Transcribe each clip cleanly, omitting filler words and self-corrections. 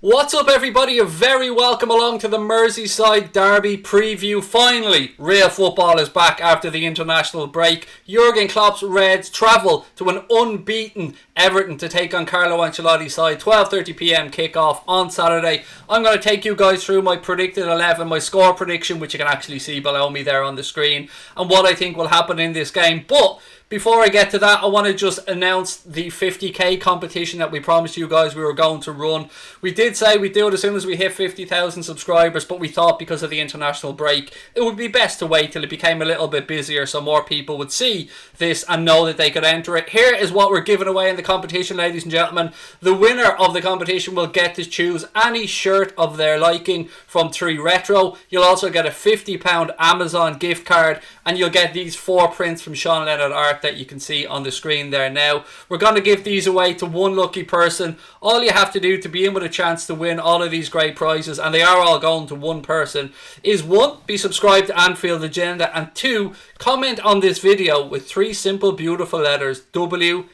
What's up, everybody? You're very welcome along to the Merseyside Derby preview. Finally, real football is back after the international break. Jurgen Klopp's Reds travel to an unbeaten Everton to take on Carlo Ancelotti's side. 12:30pm kickoff on Saturday. I'm going to take you guys through my predicted 11, my score prediction, which you can actually see below me there on the screen, and what I think will happen in this game. But before I get to that, I want to just announce the 50k competition that we promised you guys we were going to run. We did say we'd do it as soon as we hit 50,000 subscribers, but we thought because of the international break, it would be best to wait till it became a little bit busier so more people would see this and know that they could enter it. Here is what we're giving away in the competition, ladies and gentlemen. The winner of the competition will get to choose any shirt of their liking from 3 Retro. You'll also get a £50 Amazon gift card, and you'll get these 4 prints from Sean Leonard Art that you can see on the screen there now. We're going to give these away to one lucky person. All you have to do to be in with a chance to win all of these great prizes, and they are all going to one person, is 1. Be subscribed to Anfield Agenda, and 2. Comment on this video with 3 simple beautiful letters WFM,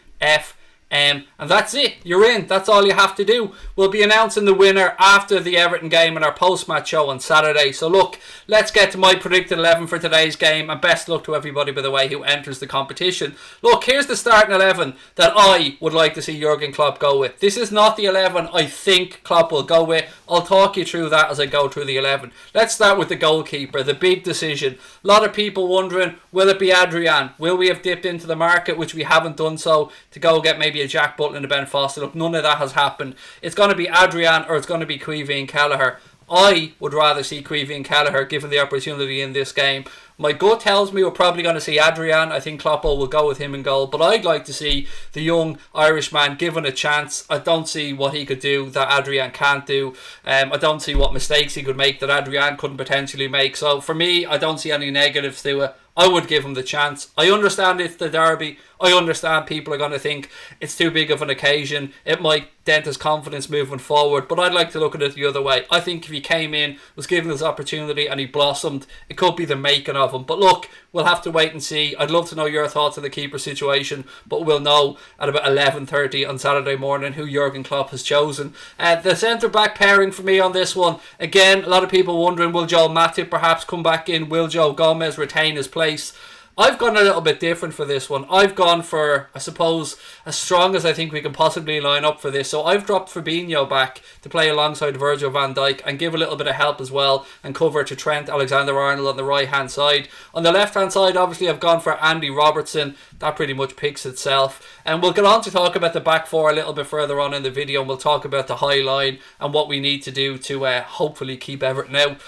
and that's it. You're in. That's all you have to do. We'll be announcing the winner after the Everton game in our post-match show on Saturday. So look, let's get to my predicted 11 for today's game, and best luck to everybody, by the way, who enters the competition. Look, here's the starting 11 that I would like to see Jurgen Klopp go with. This is not the 11 I think Klopp will go with. I'll talk you through that as I go through the 11. Let's start with the goalkeeper, the big decision. A lot of people wondering, will it be Adrian? Will we have dipped into the market, which we haven't done so, to go get maybe a Jack Butland and a Ben Foster? Look, none of that has happened. It's going to be Adrian or it's going to be Kylian Kelleher. I would rather see Kylian Kelleher given the opportunity in this game. My gut tells me we're probably going to see Adrian. I think Klopp will go with him in goal, but I'd like to see the young Irishman given a chance. I don't see what he could do that Adrian can't do. I don't see what mistakes he could make that Adrian couldn't potentially make. So for me, I don't see any negatives to it. I would give him the chance. I understand it's the derby. I understand people are going to think it's too big of an occasion. It might dent his confidence moving forward, but I'd like to look at it the other way. I think if he came in, was given his opportunity and he blossomed, it could be the making of him. But look, we'll have to wait and see. I'd love to know your thoughts on the keeper situation, but we'll know at about 11:30 on Saturday morning who Jurgen Klopp has chosen. The centre-back pairing for me on this one, again, a lot of people wondering, will Joel Matip perhaps come back in? Will Joe Gomez retain his place? I've gone a little bit different for this one. I've gone for, I suppose, as strong as I think we can possibly line up for this. So I've dropped Firmino back to play alongside Virgil van Dijk and give a little bit of help as well and cover to Trent Alexander-Arnold on the right-hand side. On the left-hand side, obviously, I've gone for Andy Robertson. That pretty much picks itself. And we'll get on to talk about the back four a little bit further on in the video, and we'll talk about the high line and what we need to do to hopefully keep Everton out.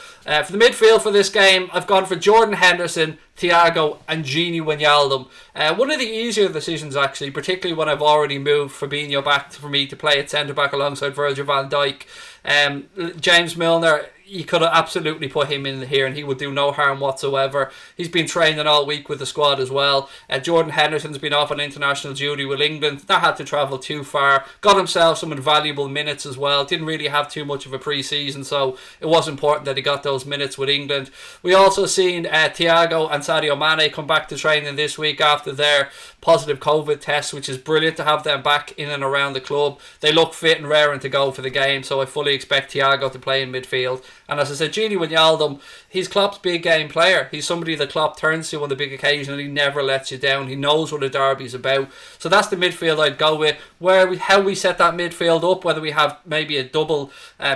For the midfield for this game, I've gone for Jordan Henderson, Thiago and Gini Wijnaldum. One of the easier decisions, actually, particularly when I've already moved Fabinho back for me to play at centre-back alongside Virgil van Dijk. James Milner, you could have absolutely put him in here and he would do no harm whatsoever. He's been training all week with the squad as well. Jordan Henderson's been off on international duty with England. That had to travel too far. Got himself some invaluable minutes as well. Didn't really have too much of a pre-season, so it was important that he got those minutes with England. We also seen Thiago and Sadio Mane come back to training this week after their positive COVID tests, which is brilliant to have them back in and around the club. They look fit and raring to go for the game, so I fully expect Thiago to play in midfield. And as I said, Gini Wijnaldum, he's Klopp's big game player. He's somebody that Klopp turns to on the big occasion and he never lets you down. He knows what a derby's about. So that's the midfield I'd go with. How we set that midfield up, whether we have maybe a double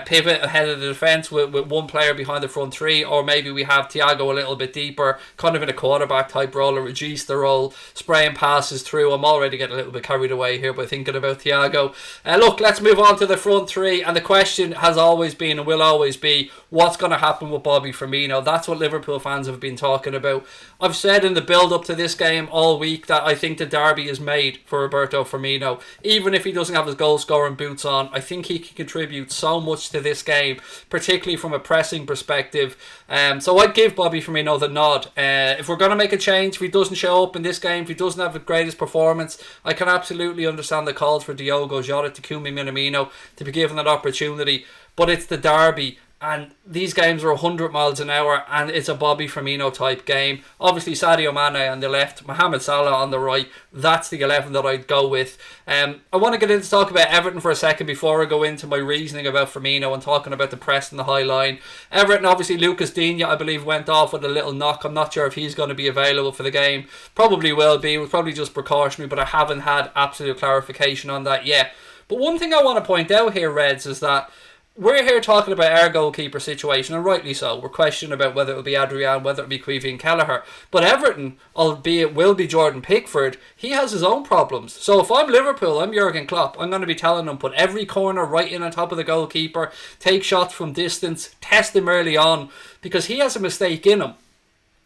pivot ahead of the defence with one player behind the front three, or maybe we have Thiago a little bit deeper, kind of in a quarterback type role, or reduce the role, spraying passes through. I'm already getting a little bit carried away here by thinking about Thiago. Look, let's move on to the front three, and the question has always been and will always be, what's going to happen with Bobby Firmino? That's what Liverpool fans have been talking about. I've said in the build-up to this game all week that I think the derby is made for Roberto Firmino. Even if he doesn't have his goal-scoring boots on, I think he can contribute so much to this game, particularly from a pressing perspective. So I'd give Bobby Firmino the nod. If we're going to make a change, if he doesn't show up in this game, if he doesn't have the greatest performance, I can absolutely understand the calls for Diogo Jota, Takumi Minamino to be given that opportunity. But it's the derby. And these games are 100 miles an hour, and it's a Bobby Firmino type game. Obviously, Sadio Mane on the left, Mohamed Salah on the right. That's the 11 that I'd go with. I want to get into talk about Everton for a second before I go into my reasoning about Firmino and talking about the press and the high line. Everton, obviously, Lucas Digne, I believe, went off with a little knock. I'm not sure if he's going to be available for the game. Probably will be. It was probably just precautionary, but I haven't had absolute clarification on that yet. But one thing I want to point out here, Reds, is that we're here talking about our goalkeeper situation, and rightly so. We're questioning about whether it will be Adrian, whether it will be Queevy and Kelleher. But Everton, albeit will be Jordan Pickford, he has his own problems. So if I'm Liverpool, I'm Jurgen Klopp, I'm going to be telling him, put every corner right in on top of the goalkeeper, take shots from distance, test him early on, because he has a mistake in him.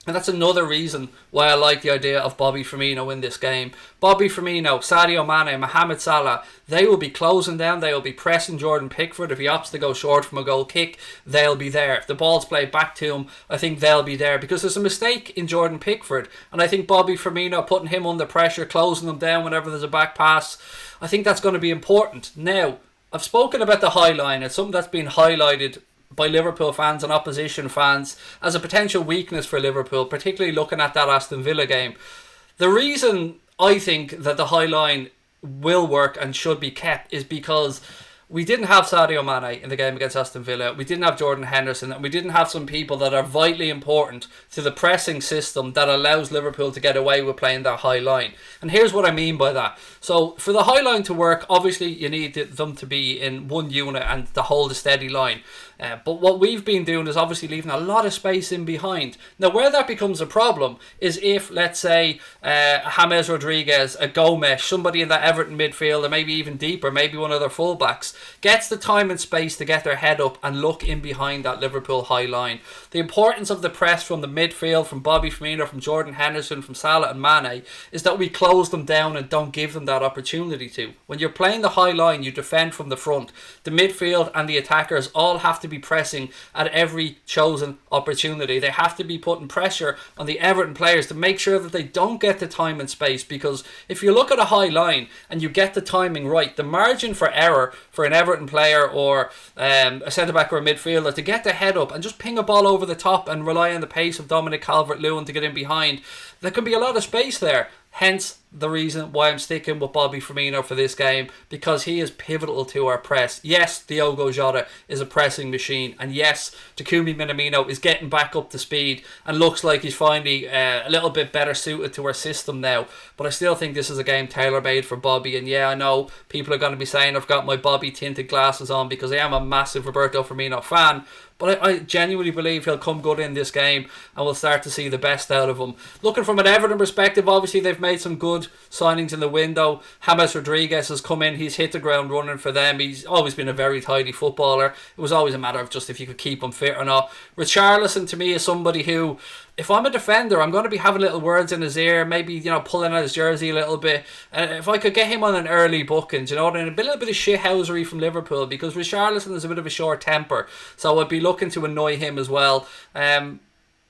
And that's another reason why I like the idea of Bobby Firmino in this game. Bobby Firmino, Sadio Mane, Mohamed Salah, they will be closing down, they will be pressing Jordan Pickford. If he opts to go short from a goal kick, they'll be there. If the ball's played back to him, I think they'll be there, because there's a mistake in Jordan Pickford. And I think Bobby Firmino, putting him under pressure, closing them down whenever there's a back pass, I think that's going to be important. Now, I've spoken about the high line. It's something that's been highlighted by Liverpool fans and opposition fans as a potential weakness for Liverpool, particularly looking at that Aston Villa game. The reason I think that the high line will work and should be kept is because we didn't have Sadio Mane in the game against Aston Villa. We didn't have Jordan Henderson, and we didn't have some people that are vitally important to the pressing system that allows Liverpool to get away with playing that high line. And here's what I mean by that. So for the high line to work, obviously you need them to be in one unit and to hold a steady line. But what we've been doing is obviously leaving a lot of space in behind. Now, where that becomes a problem is if, let's say, James Rodriguez, a Gomes, somebody in that Everton midfield, or maybe even deeper, maybe one of their fullbacks, gets the time and space to get their head up and look in behind that Liverpool high line. The importance of the press from the midfield, from Bobby Firmino, from Jordan Henderson, from Salah and Mane, is that we close them down and don't give them that opportunity to. When you're playing the high line, you defend from the front. The midfield and the attackers all have to be pressing at every chosen opportunity. They have to be putting pressure on the Everton players to make sure that they don't get the time and space, because if you look at a high line and you get the timing right, the margin for error for an Everton player or a centre-back or a midfielder to get their head up and just ping a ball over the top and rely on the pace of Dominic Calvert-Lewin to get in behind, there can be a lot of space there. Hence the reason why I'm sticking with Bobby Firmino for this game, because he is pivotal to our press. Yes, Diogo Jota is a pressing machine, and yes, Takumi Minamino is getting back up to speed and looks like he's finally a little bit better suited to our system now. But I still think this is a game tailor-made for Bobby, and yeah, I know people are going to be saying I've got my Bobby tinted glasses on because I am a massive Roberto Firmino fan. But I genuinely believe he'll come good in this game and we'll start to see the best out of him. Looking from an Everton perspective, obviously they've made some good signings in the window. James Rodriguez has come in. He's hit the ground running for them. He's always been a very tidy footballer. It was always a matter of just if you could keep him fit or not. Richarlison, to me, is somebody who, if I'm a defender, I'm going to be having little words in his ear, maybe, pulling at his jersey a little bit. And if I could get him on an early booking, and a little bit of shithousery from Liverpool, because Richarlison is a bit of a short temper. So I'd be looking to annoy him as well.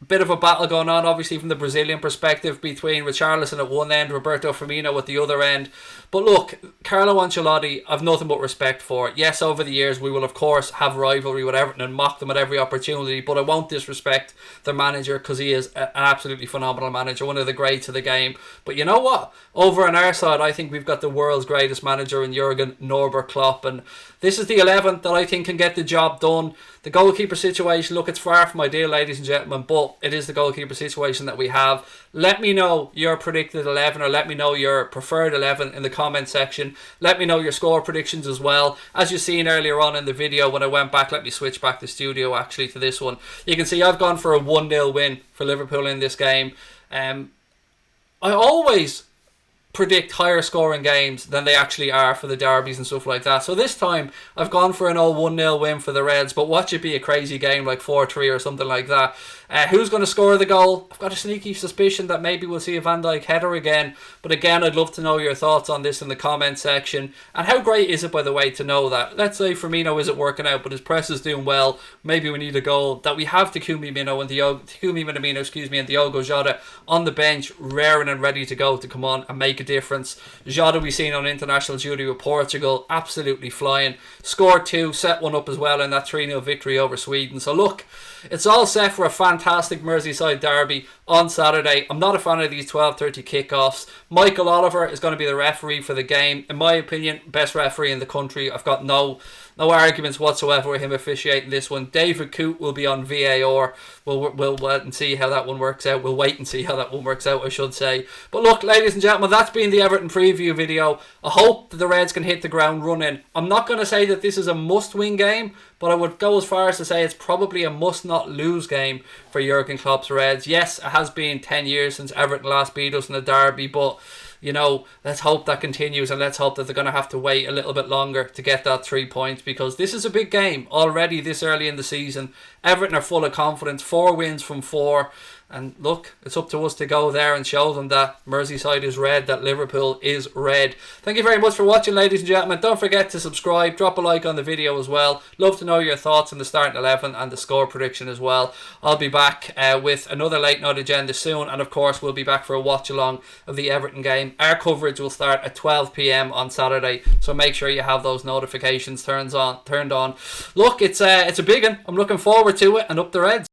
Bit of a battle going on, obviously, from the Brazilian perspective between Richarlison at one end, Roberto Firmino at the other end. But look, Carlo Ancelotti, I've nothing but respect for. Yes, over the years, we will, of course, have rivalry with Everton and mock them at every opportunity, but I won't disrespect their manager because he is an absolutely phenomenal manager, one of the greats of the game. But you know what? Over on our side, I think we've got the world's greatest manager in Jurgen Norbert Klopp, and this is the 11 that I think can get the job done. The goalkeeper situation, look, it's far from ideal, ladies and gentlemen, but it is the goalkeeper situation that we have. Let me know your predicted 11, or let me know your preferred 11 in the comment section. Let me know your score predictions as well. As you've seen earlier on in the video, when I went back, let me switch back the studio actually to this one. You can see I've gone for a 1-0 win for Liverpool in this game. I always predict higher scoring games than they actually are for the derbies and stuff like that. So this time I've gone for an old 1-0 win for the Reds, but watch it be a crazy game like 4-3 or something like that. Who's going to score the goal? I've got a sneaky suspicion that maybe we'll see a Van Dijk header again, but again, I'd love to know your thoughts on this in the comment section. And how great is it, by the way, to know that, let's say Firmino isn't working out but his press is doing well, maybe we need a goal, that we have Takumi Minamino and Diogo Jota on the bench, raring and ready to go to come on and make a difference. Jadon we seen on international duty with Portugal, absolutely flying. Scored 2, set one up as well in that 3-0 victory over Sweden. So look, it's all set for a fantastic Merseyside derby on Saturday. I'm not a fan of these 12:30 kickoffs. Michael Oliver is going to be the referee for the game. In my opinion, best referee in the country. I've got no arguments whatsoever with him officiating this one. David Coote will be on VAR. We'll wait and see how that one works out. We'll wait and see how that one works out, I should say. But look, ladies and gentlemen, that's been the Everton preview video. I hope that the Reds can hit the ground running. I'm not going to say that this is a must-win game, but I would go as far as to say it's probably a must-not-lose game for Jurgen Klopp's Reds. Yes, it has been 10 years since Everton last beat us in the derby, but you know, let's hope that continues, and let's hope that they're going to have to wait a little bit longer to get that 3 points, because this is a big game already this early in the season. Everton are full of confidence, 4 wins from 4. And look, it's up to us to go there and show them that Merseyside is red, that Liverpool is red. Thank you very much for watching, ladies and gentlemen. Don't forget to subscribe, drop a like on the video as well. Love to know your thoughts on the starting 11 and the score prediction as well. I'll be back with another late night agenda soon, and of course we'll be back for a watch along of the Everton game. Our coverage will start at 12 PM on Saturday, so make sure you have those notifications turned on. Look, it's a big one. I'm looking forward to it, and up the Reds.